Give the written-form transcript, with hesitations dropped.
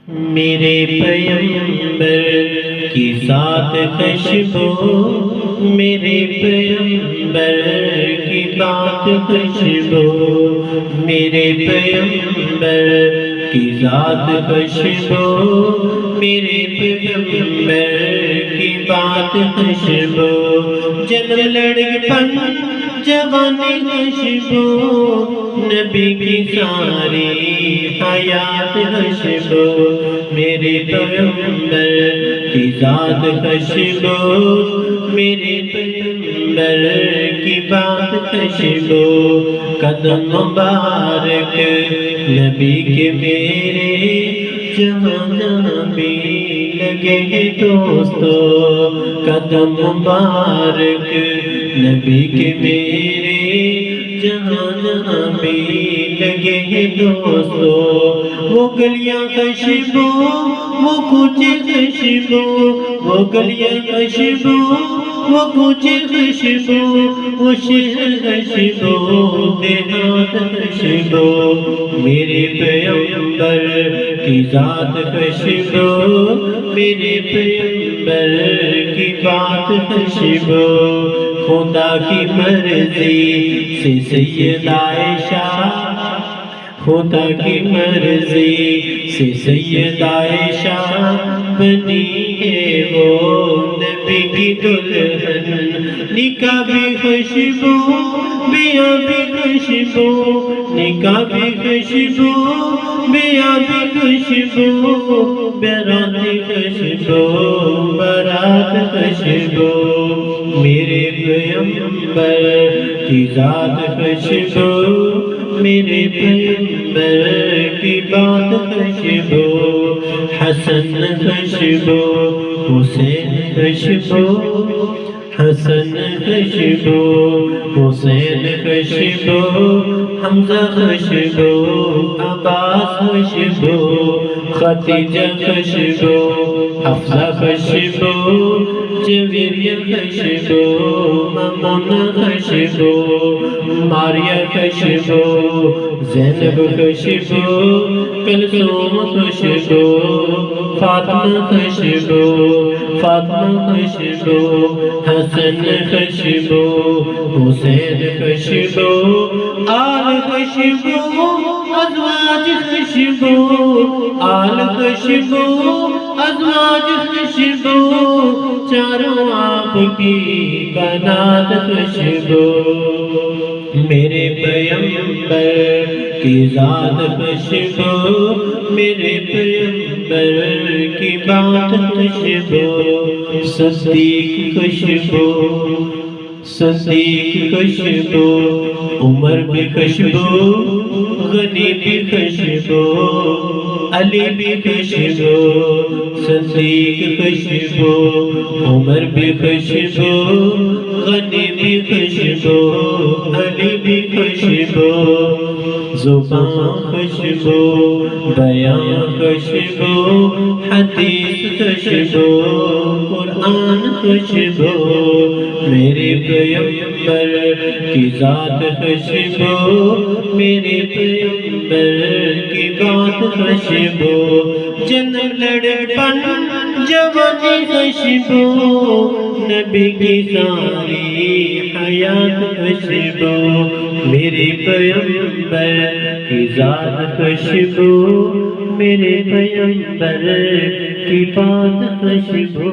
میرے پیغمبر کی ذات خوشبو، میرے پیغمبر کی بات خوشبو، میرے پیغمبر کی ذات خوشبو، میرے پیغمبر کی بات خوشبو، جنم لڑکپن جوانی خوشبو، نبی کی ساری حیات خوشبو، میرے پیغمبر کی ذات خوشبو، میرے پیغمبر کی بات خوشبو، قدم مبارک نبی کے میرے جہاں جہاں بھی لگے ہیں دوستو، قدم مبارک نبی کے میرے جہاں جہاں بھی لگے ہیں دوستو، وہ گلیاں خوشبو وہ کوچے خوشبو، وہ گلیاں خوشبو وہ کوچے خوشبو، وہ شہر خوشبو دیہات خوشبو، میرے پیغمبر کی ذات خوشبو، میرے پیغمبر کی بات خوشبو، خدا کی مرضی سے سیدہ عائشہ، خدا کی مرضی سے سیدہ عائشہ بنی ہے وہ نبی کی دلہن، نکاح بھی خوشبو بیاہ بھی خوشبو، نکاح بھی خوشبو بیاہ بھی خوشبو، بارات خوشبو بارات خوشبو، میرے پیغمبر کی ذات خوشبو، میرے پیغمبر کی بات خوشبو، حسن خوشبو حسین خوشبو، حسن خوشبو حسین خوشبو، حمزہ خوشبو عباس خوشبو، خدیجہ خوشبو حفصہ خوشبو، جویریہ خوشبو، ممونہ خوشبو، ماریہ خوشبو، زینب خوشبو، کلثوم خوشبو، فاطمہ خوشبو، فاطمہ خوشبو، حسن خوشبو حسین خوشبو، آل خوشبو ازواج خوشبو، آل خوشبو ازواج خوشبو، چاروں آپ کی بنات خوشبو، میرے پیغمبر کی ذات خوشبو، میرے پیغمبر کی بات خوشبو، صدیق خوشبو، صدیق خوشبو، عمر بھی خوشبو، غنی بھی خوشبو، علی بھی خوشبو، صدیق خوشبو، عمر بھی خوشبو، غنی بھی خوشبو، علی بھی خوشبو، زبان خوشبو بیان خوشبو، حدیث خوشبو قرآن خوشبو، میرے پیغمبر کی ذات خوشبو، میرے پیغمبر کی بات خوشبو، جنم لڑکپن جوانی خوشبو، نبی کی ساری حیات خوشبو، میرے پیغمبر کی ذات خوشبو، میرے پیغمبر کی بات خوشبو۔